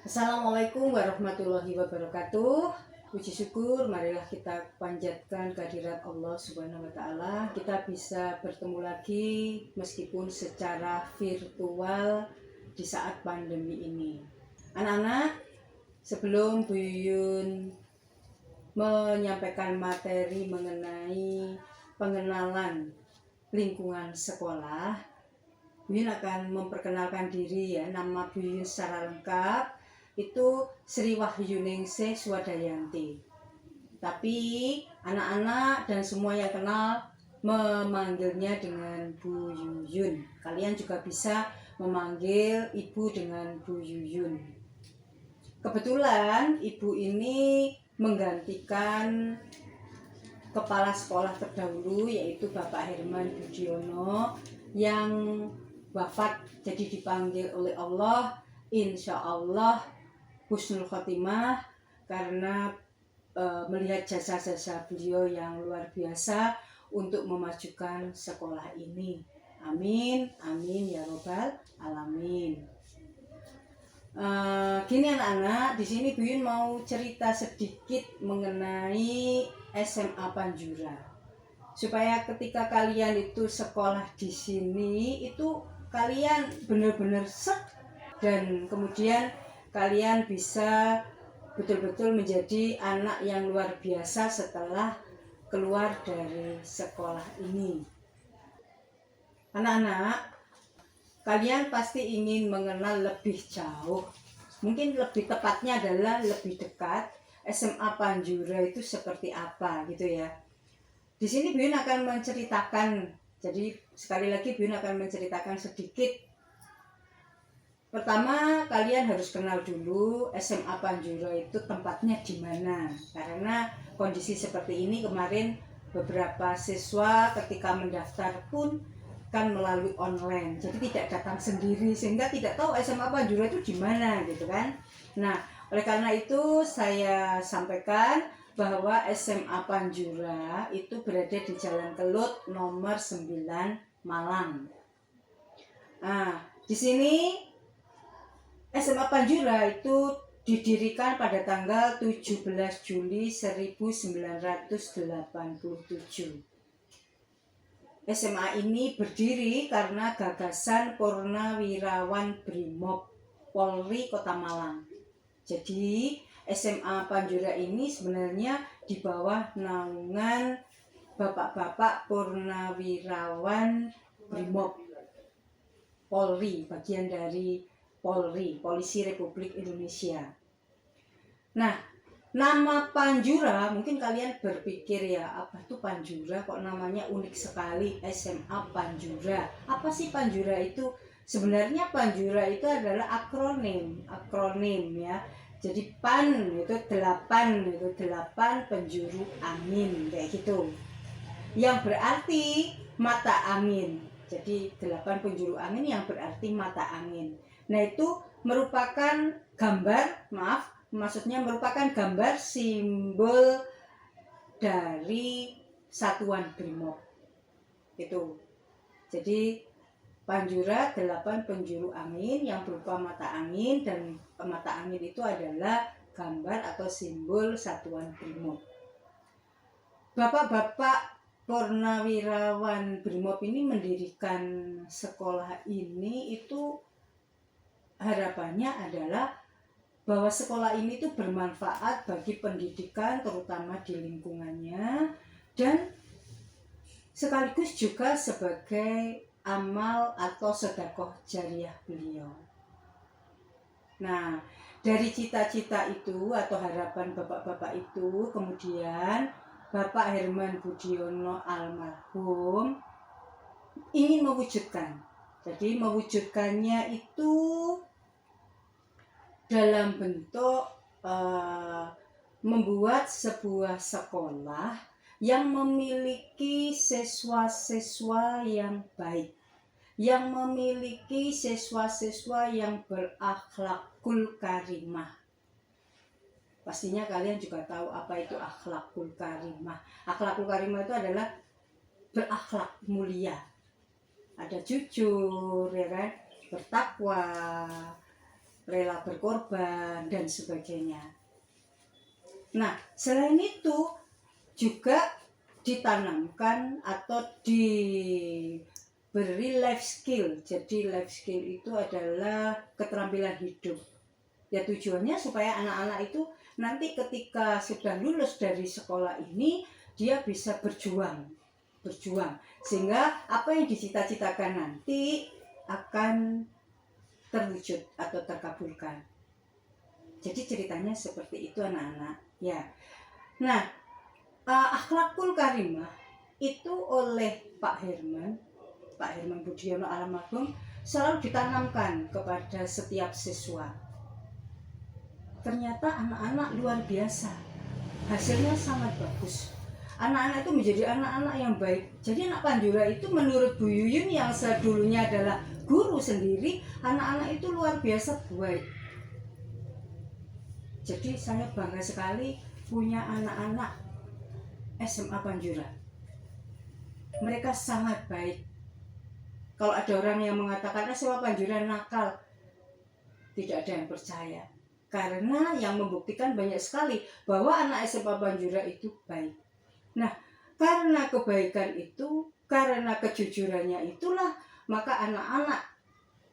Assalamualaikum warahmatullahi wabarakatuh. Puji syukur, marilah kita panjatkan kehadirat Allah Subhanahu wa Ta'ala. Kita bisa bertemu lagi meskipun secara virtual di saat pandemi ini. Anak-anak, sebelum Bu Yuyun menyampaikan materi mengenai pengenalan lingkungan sekolah, Bu Yuyun akan memperkenalkan diri ya. Nama Bu Yuyun secara lengkap itu Sri Wahyuningsih Swadayanti. Tapi anak-anak dan semua yang kenal memanggilnya dengan Bu Yuyun. Kalian juga bisa memanggil ibu dengan Bu Yuyun. Kebetulan ibu ini menggantikan kepala sekolah terdahulu, yaitu Bapak Herman Budiono yang wafat. Jadi dipanggil oleh Allah, insya Allah husnul khotimah, karena melihat jasa-jasa beliau yang luar biasa untuk memajukan sekolah ini. Amin, amin ya robbal alamin. Gini anak-anak, di sini Bu Yun mau cerita sedikit mengenai SMA Panjura, supaya ketika kalian itu sekolah di sini itu kalian benar-benar sek, dan kemudian kalian bisa betul-betul menjadi anak yang luar biasa setelah keluar dari sekolah ini. Anak-anak, kalian pasti ingin mengenal lebih jauh, mungkin lebih tepatnya adalah lebih dekat, SMA Panjura itu seperti apa gitu ya. Di sini Bu Yun akan menceritakan, jadi sekali lagi Bu Yun akan menceritakan sedikit. Pertama, kalian harus kenal dulu SMA Panjura itu tempatnya di mana. Karena kondisi seperti ini kemarin beberapa siswa ketika mendaftar pun kan melalui online. Jadi tidak datang sendiri sehingga tidak tahu SMA Panjura itu di mana gitu kan. Nah, oleh karena itu saya sampaikan bahwa SMA Panjura itu berada di Jalan Kelut nomor 9 Malang. Nah, di sini SMA Panjura itu didirikan pada tanggal 17 Juli 1987. SMA ini berdiri karena gagasan Purnawirawan Brimob Polri Kota Malang. Jadi SMA Panjura ini sebenarnya di bawah naungan Bapak-bapak Purnawirawan Brimob Polri, bagian dari Polri, Polisi Republik Indonesia. Nah, nama Panjura, mungkin kalian berpikir ya, apa itu Panjura, kok namanya unik sekali, SMA Panjura. Apa sih Panjura itu? Sebenarnya Panjura itu adalah akronim ya. Jadi PAN itu 8, itu 8 penjuru angin kayak gitu. Yang berarti mata angin. Jadi 8 penjuru angin yang berarti mata angin. Nah, itu merupakan merupakan gambar simbol dari Satuan Brimob. Itu. Jadi Panjura 8 penjuru angin yang berupa mata angin, dan mata angin itu adalah gambar atau simbol Satuan Brimob. Bapak-bapak Purnawirawan Brimob ini mendirikan sekolah ini itu harapannya adalah bahwa sekolah ini tuh bermanfaat bagi pendidikan, terutama di lingkungannya, dan sekaligus juga sebagai amal atau sedekah jariah beliau. Nah, dari cita-cita itu atau harapan bapak-bapak itu, kemudian Bapak Herman Budiono almarhum ingin mewujudkan. Jadi mewujudkannya itu dalam bentuk membuat sebuah sekolah yang memiliki siswa-siswa yang baik, yang memiliki siswa-siswa yang berakhlakul karimah. Pastinya kalian juga tahu apa itu akhlakul karimah. Akhlakul karimah itu adalah berakhlak mulia, ada jujur ya kan, bertakwa, rela berkorban, dan sebagainya. Nah, selain itu juga ditanamkan atau diberi life skill. Jadi life skill itu adalah keterampilan hidup. Ya tujuannya supaya anak-anak itu nanti ketika sudah lulus dari sekolah ini, dia bisa berjuang. Sehingga apa yang dicita-citakan nanti akan terwujud atau terkabulkan. Jadi ceritanya seperti itu anak-anak. Ya. Nah, akhlakul karimah itu oleh Pak Herman Budiono almarhum selalu ditanamkan kepada setiap siswa. Ternyata anak-anak luar biasa, hasilnya sangat bagus. Anak-anak itu menjadi anak-anak yang baik. Jadi anak Panjura itu menurut Bu Yuyun yang sedulunya adalah guru sendiri, anak-anak itu luar biasa baik. Jadi saya bangga sekali punya anak-anak SMA Panjura. Mereka sangat baik. Kalau ada orang yang mengatakan SMA Panjura nakal, tidak ada yang percaya. Karena yang membuktikan banyak sekali bahwa anak SMA Panjura itu baik. Nah, karena kebaikan itu, karena kejujurannya itulah, maka anak-anak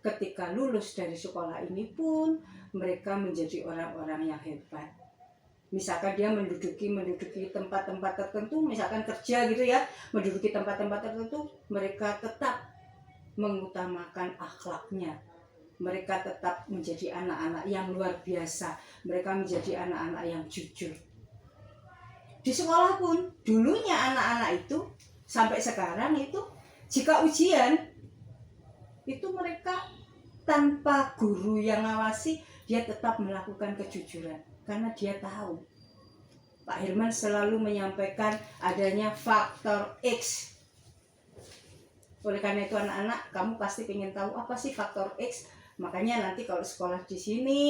ketika lulus dari sekolah ini pun mereka menjadi orang-orang yang hebat. Misalkan dia menduduki tempat-tempat tertentu, misalkan kerja gitu ya, menduduki tempat-tempat tertentu, mereka tetap mengutamakan akhlaknya. Mereka tetap menjadi anak-anak yang luar biasa. Mereka menjadi anak-anak yang jujur. Di sekolah pun, dulunya anak-anak itu, sampai sekarang itu, jika ujian, itu mereka tanpa guru yang ngawasi, dia tetap melakukan kejujuran. Karena dia tahu. Pak Herman selalu menyampaikan adanya faktor X. Oleh karena itu anak-anak, kamu pasti ingin tahu apa sih faktor X. Makanya nanti kalau sekolah di sini,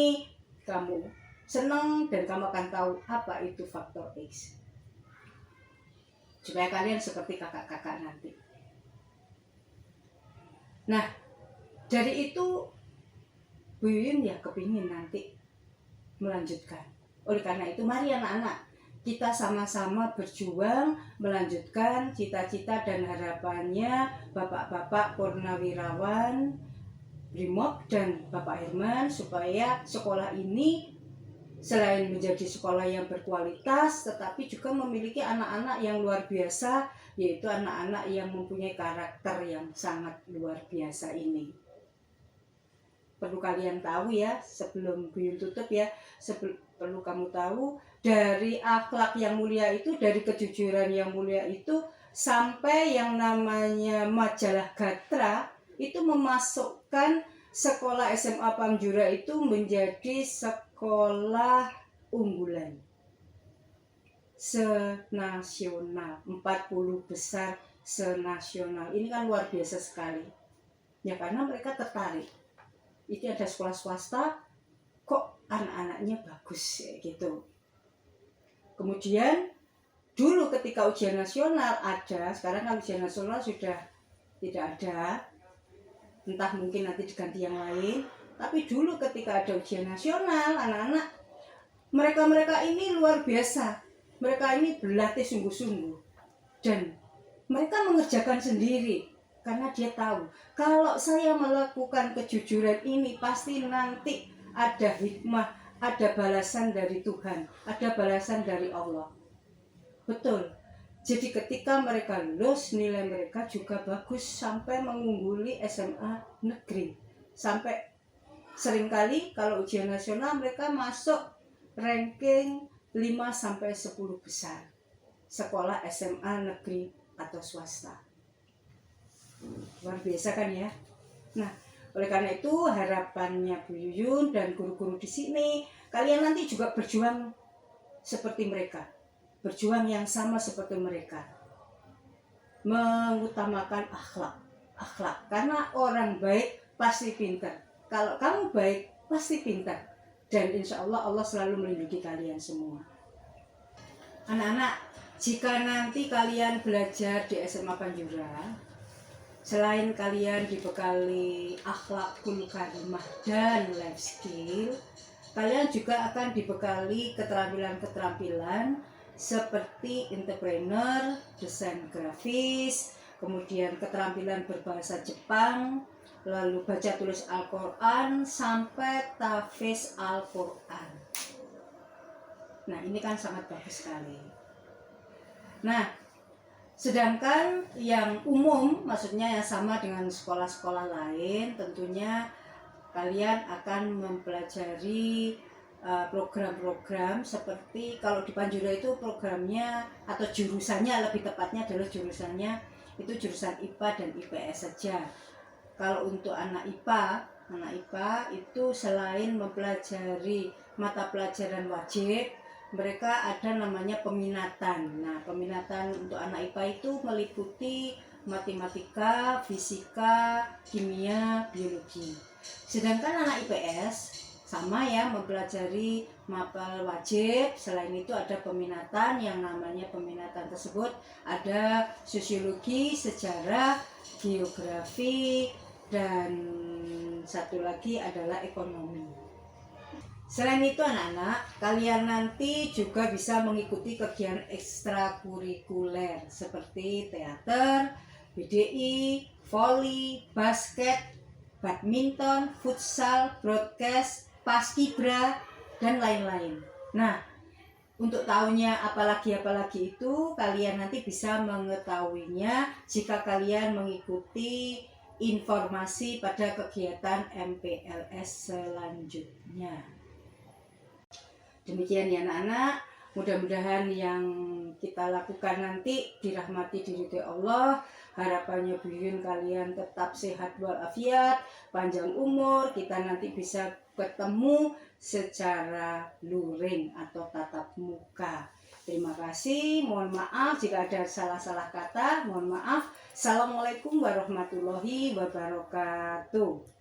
kamu senang dan kamu akan tahu apa itu faktor X. Supaya kalian seperti kakak-kakak nanti. Nah, dari itu Bu Yuyun ya kepingin nanti melanjutkan. Oleh karena itu mari anak-anak, kita sama-sama berjuang melanjutkan cita-cita dan harapannya Bapak-bapak Purnawirawan Brimob dan Bapak Herman, supaya sekolah ini selain menjadi sekolah yang berkualitas, tetapi juga memiliki anak-anak yang luar biasa, yaitu anak-anak yang mempunyai karakter yang sangat luar biasa ini. Perlu kalian tahu ya, sebelum Bu Yun tutup ya, perlu kamu tahu, dari akhlak yang mulia itu, dari kejujuran yang mulia itu, sampai yang namanya majalah Gatra, itu memasukkan sekolah SMA Panjura itu menjadi sekolah unggulan senasional, 40 besar senasional. Ini kan luar biasa sekali. Ya karena mereka tertarik. Itu ada sekolah swasta, kok anak-anaknya bagus gitu. Kemudian dulu ketika ujian nasional ada, sekarang kan ujian nasional sudah tidak ada. Entah mungkin nanti diganti yang lain. Tapi dulu ketika ada ujian nasional, anak-anak mereka ini luar biasa. Mereka ini berlatih sungguh-sungguh. Dan mereka mengerjakan sendiri. Karena dia tahu, kalau saya melakukan kejujuran ini, pasti nanti ada hikmah, ada balasan dari Tuhan, ada balasan dari Allah. Betul. Jadi ketika mereka lulus, nilai mereka juga bagus sampai mengungguli SMA negeri. Sampai seringkali kalau ujian nasional mereka masuk ranking 5-10 besar. Sekolah SMA negeri atau swasta. Luar biasa kan ya. Nah, oleh karena itu harapannya Bu Yuyun dan guru-guru di sini, kalian nanti juga berjuang seperti mereka. Berjuang yang sama seperti mereka. Mengutamakan akhlak. Karena orang baik pasti pintar. Kalau kamu baik, pasti pintar. Dan insya Allah selalu melindungi kalian semua. Anak-anak, jika nanti kalian belajar di SMA Panjura, Selain kalian dibekali akhlakul karimah dan life skill, kalian juga akan dibekali keterampilan-keterampilan seperti entrepreneur, desain grafis, kemudian keterampilan berbahasa Jepang, lalu baca tulis Al-Quran sampai tahfiz Al-Quran. Nah, ini kan sangat bagus sekali. Nah, sedangkan yang umum, maksudnya yang sama dengan sekolah-sekolah lain, tentunya kalian akan mempelajari program-program seperti kalau di Panjura itu programnya atau jurusannya, lebih tepatnya adalah jurusannya itu jurusan IPA dan IPS saja. Kalau untuk anak IPA itu selain mempelajari mata pelajaran wajib, mereka ada namanya peminatan. Nah, peminatan untuk anak IPA itu meliputi matematika, fisika, kimia, biologi. Sedangkan anak IPS sama ya, mempelajari mapel wajib. Selain itu ada peminatan, yang namanya peminatan tersebut ada sosiologi, sejarah, geografi, dan satu lagi adalah ekonomi. Selain itu anak-anak, kalian nanti juga bisa mengikuti kegiatan ekstrakurikuler seperti teater, BDI, voli, basket, badminton, futsal, broadcast, paskibra, dan lain-lain. Nah, untuk tahunya apalagi itu, kalian nanti bisa mengetahuinya jika kalian mengikuti informasi pada kegiatan MPLS selanjutnya. Demikian ya anak-anak, mudah-mudahan yang kita lakukan nanti dirahmati diridhoi Allah. Harapannya Buyun kalian tetap sehat walafiat, panjang umur, kita nanti bisa ketemu secara luring atau tatap muka. Terima kasih, mohon maaf jika ada salah-salah kata, mohon maaf. Assalamualaikum warahmatullahi wabarakatuh.